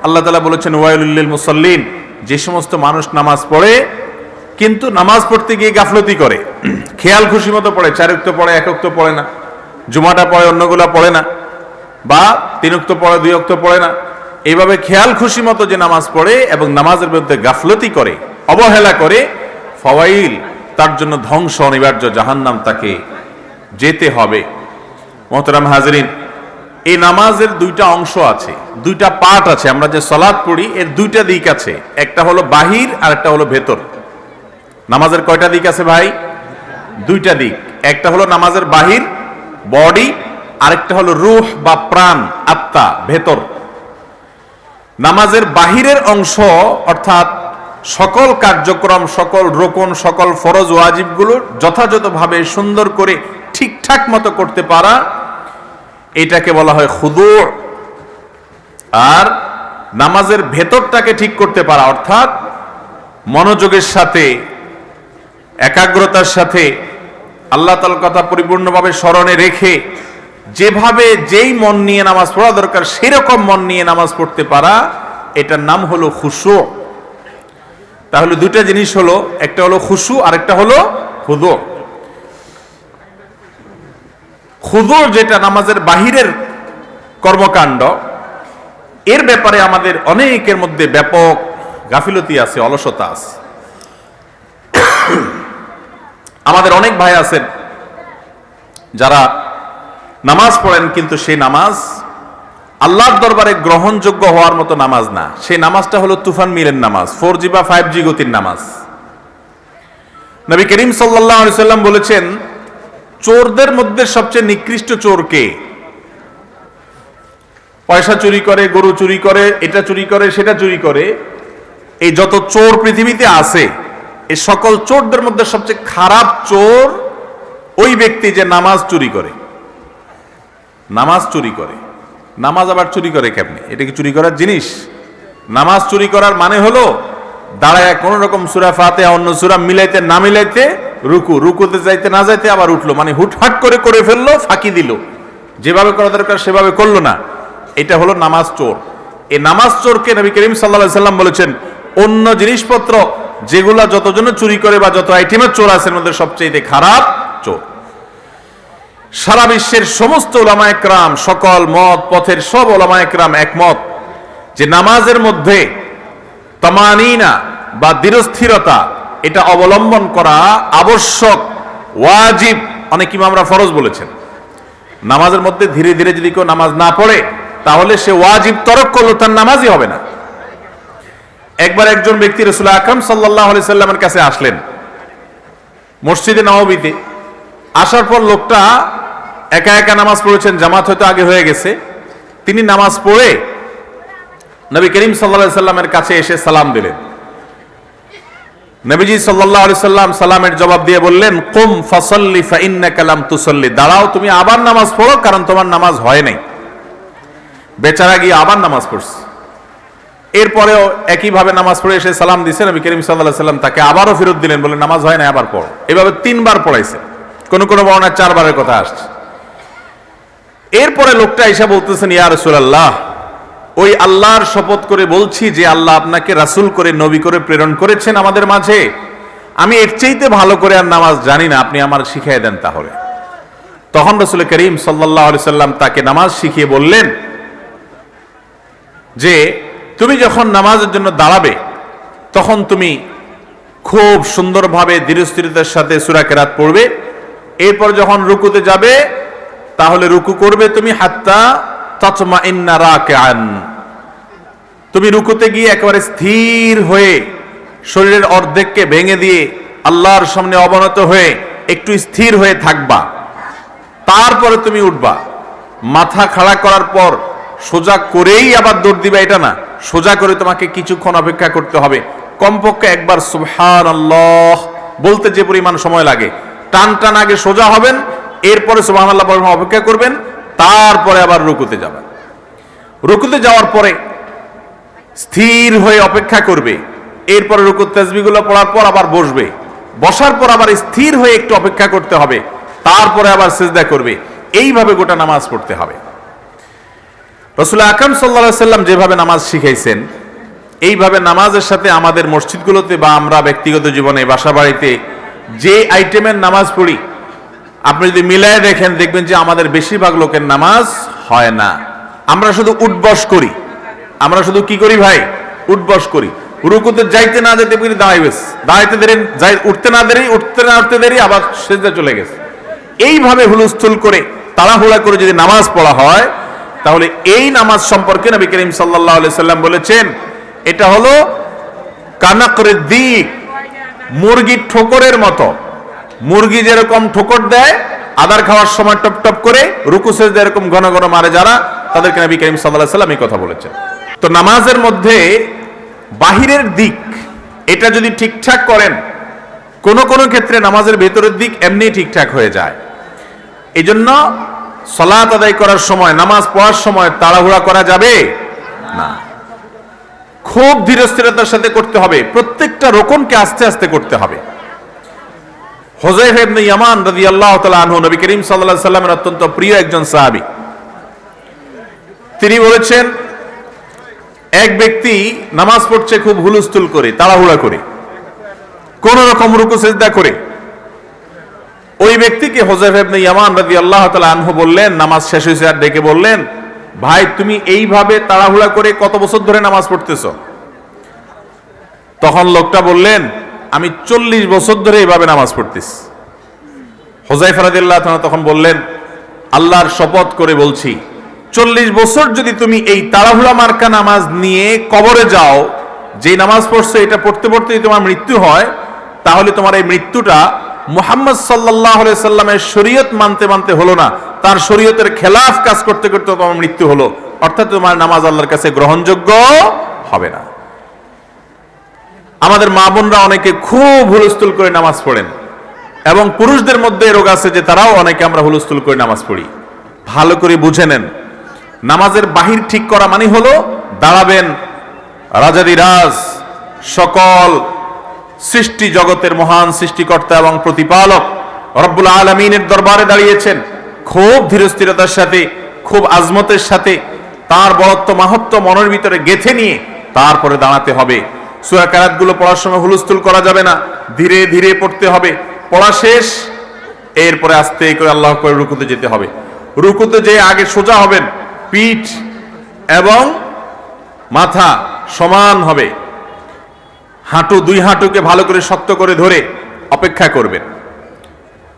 আল্লাহ তাআলা বলেছেন ওয়াইলুল লিল মুসাল্লিন, যে সমস্ত মানুষ নামাজ পড়ে কিন্তু নামাজ পড়তে গিয়ে গাফলতি করে, খেয়াল খুশি মতো পড়ে, 4 ওয়াক্ত পড়ে 1 ওয়াক্ত পড়ে না, জুমাটা পড়ে অন্যগুলা পড়ে না, বা 3 ওয়াক্ত পড়ে 2 ওয়াক্ত পড়ে না, এইভাবে খেয়াল খুশি মতো যে নামাজ পড়ে এবং নামাজের মধ্যে গাফলতি করে, অবহেলা করে, ফাওয়াইল, তার জন্য ধ্বংস অনিবার্য, জাহান্নাম তাকে যেতে হবে। মুহতারাম হাজিরিন, এই নামাজের 2টা অংশ আছে, 2টা পার্ট আছে। আমরা যে সালাত পড়ি এর 2টা দিক আছে, একটা হলো বাহির আর একটা হলো ভেতর। নামাজের কয়টা দিক আছে ভাই? 2টা দিক। একটা হলো নামাজের বাহির, বডি, আরেকটা হলো রূহ বা প্রাণ, আত্মা, ভেতর। নামাজের বাহিরের অংশ অর্থাৎ সকল কার্যক্রম, সকল রোকন, সকল ফরজ ওয়াজিবগুলো যথাযথভাবে সুন্দর করে ঠিকঠাক মতো করতে পারা, এটাকে বলা হয় খুদু। আর নামাজের ভেতরটাকে ঠিক করতে পারা অর্থাৎ মনোযোগের সাথে, একাগ্রতার সাথে, আল্লাহ তাআলার কথা পরিপূর্ণভাবে স্মরণে রেখে যেভাবে যেই মন নিয়ে নামাজ পড়া দরকার সেরকম মন নিয়ে নামাজ পড়তে পারা, এটার নাম হলো খুশু। তাহলে 2টা জিনিস হলো, একটা হলো খুশু আর একটা হলো খুদু। খুদু যেটা নামাজের বাহিরের কর্মকাণ্ড, এর ব্যাপারে আমাদের অনেকের মধ্যে ব্যাপক গাফিলতি আছে, অলসতা আছে। আমাদের অনেক ভাই আছেন যারা নামাজ পড়েন কিন্তু সেই নামাজ আল্লাহর দরবারে গ্রহণযোগ্য হওয়ার মতো নামাজ না। সেই নামাজটা হলো তুফান মিলের নামাজ, 4G বা 5G গতির নামাজ। নবী করিম সাল্লাল্লাহু আলাইহি সাল্লাম বলেছেন, চোরদের মধ্যে সবচেয়ে নিকৃষ্ট চোর কে? পয়সা চুরি করে, গরু চুরি করে, এটা চুরি করে, সেটা চুরি করে, এই যত চোর পৃথিবীতে আছে, এই সকল চোরদের মধ্যে সবচেয়ে খারাপ চোর ওই ব্যক্তি যে নামাজ চুরি করে। নামাজ চুরি করে, নামাজ আবার চুরি করে কেমনে? এটা কি চুরি করার জিনিস? নামাজ চুরি করার মানে হলো দাঁড়ায় কোন রকম সূরা ফাতিহা অন্য সূরা মিলাইতে না মিলাইতে, রুকুতে যাইতে না যাইতে আবার উঠলো, মানে হুটহাট করে ফেললো, ফাঁকি দিল, যেভাবে করা দরকার সেভাবে করলো না, এটা হলো নামাজ চোর। এই নামাজ চোরকে নবী করিম সাল্লাল্লাহু আলাইহি সাল্লাম বলেছেন, অন্য জিনিসপত্র যেগুলা যতজন চুরি করে বা যত আইটেমের চোর আছে এর মধ্যে সবচেয়ে খারাপ চোর। সারা বিশ্বের সমস্ত উলামা একরাম, সকল মত পথের সব উলামা একরাম একমত যে নামাজের মধ্যে তামানিনা বা দৃঢ়স্থিরতা এটা অবলম্বন করা আবশ্যক, ওয়াজিব। অনেক ইমামরা ফরজ বলেছেন। নামাজের মধ্যে ধীরে ধীরে যদি কেউ নামাজ না পড়ে তাহলে সে ওয়াজিব তরক করলো, তার নামাজই হবে না। একবার একজন ব্যক্তি রাসূল আকরাম সাল্লাল্লাহু আলাইহি সাল্লামের কাছে আসলেন মসজিদে নববীতে। আসার পর লোকটা একা একা নামাজ পড়েছেন, জামাত হয়তো আগে হয়ে গেছে। তিনি নামাজ পড়ে নবী করিম সাল্লাল্লাহু আলাইহি সাল্লামের কাছে এসে সালাম দিলেন। নবীজি সাল্লাল্লাহু আলাইহি সাল্লাম সালামের জবাব দিয়ে বললেন, কুম ফাসাল্লি ফাইন্নাকা লাম তুসাল্লি, দাঁড়াও তুমি আবার নামাজ পড়ো, কারণ তোমার নামাজ হয় নাই। বেচারা গিয়ে আবার নামাজ পড়ছে। এরপরেও একইভাবে নামাজ পড়ে এসে সালাম দিয়েছে। নবী করিম সাল্লাল্লাহু আলাইহি সাল্লাম তাকে আবারও ফেরত দিলেন, বলে নামাজ হয় না, আবার পড়ো। এভাবে 3 বার পড়াইছে, কোন কোন বর্ণনায় 4 বারের কথা আসছে। এরপরে লোকটা এসে বলতেছেন, ইয়া রাসূলুল্লাহ, ওই আল্লাহর শপথ করে বলছি যে আল্লাহ আপনাকে রাসূল করে, নবী করে প্রেরণ করেছেন আমাদের মাঝে, আমি এর চাইতে ভালো করে আর নামাজ জানি না, আপনি আমার শিখিয়ে দেন তাহলে। তখন রাসূল করিম সাল্লাল্লাহু আলাইহি সাল্লাম তাকে নামাজ শিখিয়ে বললেন যে তুমি যখন নামাজের জন্য দাঁড়াবে তখন তুমি খুব সুন্দরভাবে দৃঢ়স্থিরতার সাথে সূরা কেরাত পড়বে। এরপর যখন রুকুতে যাবে তাহলে রুকু করবে তুমি হাত্তা তাতমাইন্না রাকিআন, তুমি রুকুতে গিয়ে একেবারে স্থির হয়ে শরীরের অর্ধেককে ভেঙে দিয়ে আল্লাহর সামনে অবনত হয়ে একটু স্থির হয়ে থাকবা। তারপরে তুমি উঠবা। মাথা খাড়া করার পর সোজা করেই আবার দৌড় দিবা এটা না, সোজা করে তোমাকে কিছুক্ষণ অপেক্ষা করতে হবে। কমপক্ষে একবার সুবহানাল্লাহ বলতে যে পরিমাণ সময় লাগে, টান টান আগে সোজা হবেন, এরপরে সুবহানাল্লাহ বলে অপেক্ষা করবেন, তারপরে আবার রুকুতে যাবেন। রুকুতে যাওয়ার পরে স্থির হয়ে অপেক্ষা করবে, এরপরে রুকুর তাসবিহগুলো পড়ার পর আবার বসবে, বসার পর আবার স্থির হয়ে একটু অপেক্ষা করতে হবে, তারপরে আবার সিজদা করবে। এইভাবে গোটা নামাজ পড়তে হবে। রাসূল আকরাম সাল্লাল্লাহু আলাইহি সাল্লাম যেভাবে নামাজ শিখাইছেন, এইভাবে নামাজের সাথে আমাদের মসজিদগুলোতে বা আমরা ব্যক্তিগত জীবনে বাসা বাড়িতে যে আইটেমের নামাজ পড়ি, আপনি যদি মিলায় দেখেন দেখবেন যে আমাদের বেশিরভাগ লোকের নামাজ হয় না। আমরা শুধু উঠবস করি। আমরা শুধু কি করি ভাই? উঠবস করি। রুকুতে যাইতে না যেতে পারি দাঁড়াই বেশ, দাঁড়াইতে দেরি, উঠতে না উঠতে দেরি, আবার সেজদা চলে গেছে। এইভাবে হুলস্থুল করে তাড়াহুড়া করে যদি নামাজ পড়া হয়, তাহলে এই নামাজ সম্পর্কে নবী করিম সাল্লাল্লাহু আলাইহি সাল্লাম বলেছেন, এটা হলো কানাকরের দিক, মুরগির ঠোকরের মতো। মুরগি যেরকম ঠোকর দেয় আদার খাওয়ার সময় টপ টপ করে, রুকু সেজদা এরকম ঘন ঘন মারে যারা, তাদেরকে নবী করিম সাল্লাল্লাহু আলাইহি সাল্লাম এই কথা বলেছেন। তো নামাজের মধ্যে বাহিরের দিক এটা যদি ঠিকঠাক করেন, কোন কোন ক্ষেত্রে নামাজের ভেতরের দিক এমনি ঠিকঠাক হয়ে যায়। এই জন্য সালাত আদায় করার সময়, নামাজ পড়ার সময় তাড়াহুড়া করা যাবে না। খুব ধীরস্থিরতার সাথে করতে হবে, প্রত্যেকটা রকমকে আস্তে আস্তে করতে হবে। হুযায়ফা ইবনে ইয়ামান রাদিয়াল্লাহু তাআলা আনহু, নবী করিম সাল্লাল্লাহু আলাইহি সাল্লামের অত্যন্ত প্রিয় একজন সাহাবী, তিনি বলেছেন, এক ব্যক্তি নামাজ পড়ছে খুব হুলস্থুল করে, তাড়াহুড়া করে, কোন রকম রুকু সিজদা করে। ওই ব্যক্তিকে হুযায়ফা ইবনে ইয়ামান রাদিয়াল্লাহু তাআলা আনহু বললেন, নামাজ শেষ হয়েছে আর ডেকে বললেন, ভাই তুমি এইভাবে তাড়াহুড়া করে কত বছর ধরে নামাজ পড়তেছো? তখন লোকটা বললেন, আমি 40 বছর ধরে এইভাবে নামাজ পড়তেছি। হুযায়ফা রাদিয়াল্লাহু তাআলা তখন বললেন, আল্লাহর শপথ করে বলছি, 40 বছর যদি তুমি এই তাড়াহুড়া মার্কা নামাজ নিয়ে কবরে যাও, যে নামাজ পড়ছো এটা পড়তে পড়তে যদি তোমার মৃত্যু হয়, তাহলে তোমার এই মৃত্যুটা মুহাম্মদ সাল্লাল্লাহু আলাইহি সাল্লামের শরীয়ত মানতে মানতে হলো না, তার শরীয়তের খেলাফ কাজ করতে করতে তোমার মৃত্যু হলো, অর্থাৎ তোমার নামাজ আল্লাহর কাছে গ্রহণযোগ্য হবে না। আমাদের মা বোনরা অনেকে খুব হুলস্থুল করে নামাজ পড়েন, এবং পুরুষদের মধ্যে রোগ আছে যে তারাও অনেকে আমরা হুলস্থুল করে নামাজ পড়ি। ভালো করে বুঝে নেন, নামাজের বাহির ঠিক করা মানে হলো দাঁড়াবেন রাজাদিরাজ সকল সৃষ্টি জগতের মহান সৃষ্টিকর্তা এবং প্রতিপালক রব্বুল আলামিনের দরবারে দাঁড়িয়েছেন, খুব ধীরস্থিরতার সাথে, খুব আজমতের সাথে, তার বড়ত্ব মাহাত্ম্য মনের ভিতরে গেঁথে নিয়ে তারপরে দাঁড়াতে হবে। সূরা কারাতগুলো পড়ার সময় হুলস্থুল করা যাবে না, ধীরে ধীরে পড়তে হবে। পড়া শেষ, এরপরে আস্তে করে আল্লাহু আকবার রুকুতে যেতে হবে। রুকুতে যে আগে সোজা হবেন, পিঠ এবং মাথা সমান হবে, হাঁটু, দুই হাঁটুকে ভালো করে শক্ত করে ধরে অপেক্ষা করবেন,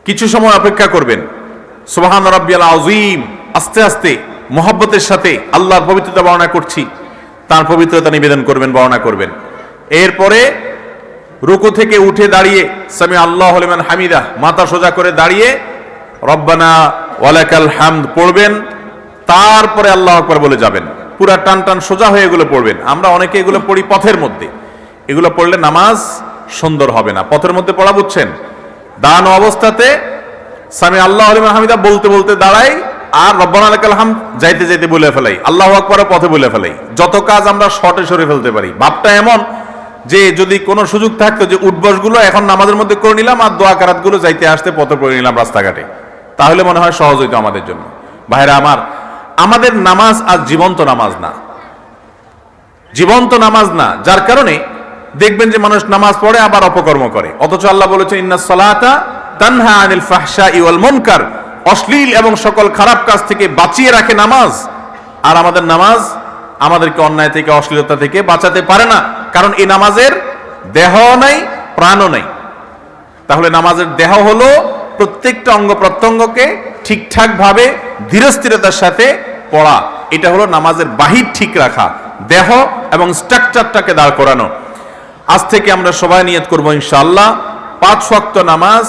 কিছু সময় অপেক্ষা করবেন। সুবহান রাব্বিয়াল আযীম, আস্তে আস্তে মহব্বতের সাথে আল্লাহর পবিত্রতা বর্ণনা করছি, তার পবিত্রতা নিবেদন করবেন, বর্ণনা করবেন। এরপরে রুকু থেকে উঠে দাঁড়িয়ে সামি আল্লাহু লিমান হামিদা, মাথা সোজা করে দাঁড়িয়ে রব্বানা ওয়ালাকাল হামদ পড়বেন। তারপরে আল্লাহু আকবার বলে যাবেন, পুরা টান টান সোজা হয়ে এগুলো পড়বেন। আমরা অনেকে এগুলো পড়ি পথের মধ্যে, এগুলো পড়লে নামাজ সুন্দর হবে না। পথের মধ্যে পড়া বুঝছেন, দাঁড়ানো অবস্থাতে সামি আল্লাহু লিমান হামিদা বলতে বলতে দাঁড়াই, আর রব্বানা লাকাল হামদ যাইতে যাইতে বলে ফেলাই, আল্লাহু আকবারও পথে বলে ফেলাই। যত কাজ আমরা শর্টে সরে ফেলতে পারি। ভাবটা এমন যে যদি কোনো সুযোগ থাকতো যে উঠবসগুলো এখন নামাজের মধ্যে করে নিলাম, আর দোয়া কারাতগুলো যাইতে আসতে পথে পড়ে নিলাম রাস্তাঘাটে, তাহলে মনে হয় সহজ হইতো আমাদের জন্য। ভাইরা আমার, আমাদের নামাজ আজ জীবন্ত নামাজ না, জীবন্ত নামাজ না, যার কারণে দেখবেন যে মানুষ নামাজ পড়ে আবার অপকর্ম করে। অথচ আল্লাহ বলেছেন, ইন্নাস সালাতা তানহা আনিল ফাহশাই ওয়াল মুনকার, অশ্লীল এবং সকল খারাপ কাজ থেকে বাঁচিয়ে রাখে নামাজ। আর আমাদের নামাজ আমাদেরকে অন্যায় থেকে, অশ্লীলতা থেকে বাঁচাতে পারে না, কারণ এই নামাজের দেহ নাই, প্রাণও নাই। তাহলে নামাজের দেহ হলো প্রত্যেকটা অঙ্গ প্রত্যঙ্গকে ঠিকঠাক ভাবে ধীরস্থিরতার সাথে পড়া, এটা হলো নামাজের বাহির ঠিক রাখা, দেহ এবং স্ট্রাকচারটাকে দাঁড় করানো। আজ থেকে আমরা সবাই নিয়ত করব ইনশাআল্লাহ 5 ওয়াক্ত নামাজ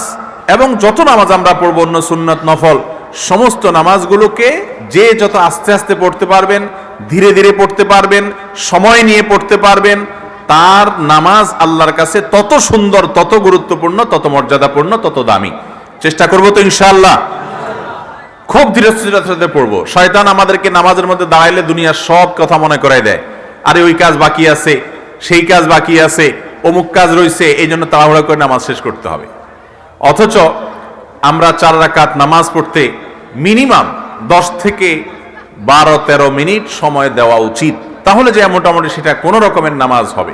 এবং যত নামাজ আমরা পড়বো, অন্য সুন্নাত নফল সমস্ত নামাজগুলোকে যে যত আস্তে আস্তে পড়তে পারবেন, ধীরে ধীরে পড়তে পারবেন, সময় নিয়ে পড়তে পারবেন, তার নামাজ আল্লাহর কাছে তত সুন্দর, তত গুরুত্বপূর্ণ, তত মর্যাদাপূর্ণ, তত দামি। চেষ্টা করবো তো ইনশাআল্লাহ, খুব ধীরস্থিরতার সাথে পড়বো। শয়তান আমাদেরকে নামাজের মধ্যে দাঁড়াইলে দুনিয়ার সব কথা মনে করাই দেয়, আরে ওই কাজ বাকি আছে, সেই কাজ বাকি আছে, অমুক কাজ রয়েছে, এই জন্য তাড়াহুড়া করে নামাজ শেষ করতে হবে। অথচ আমরা 4 রাকাত নামাজ পড়তে মিনিমাম 10 থেকে 12-13 মিনিট সময় দেওয়া উচিত, তাহলে যে মোটামুটি সেটা কোন রকমের নামাজ হবে।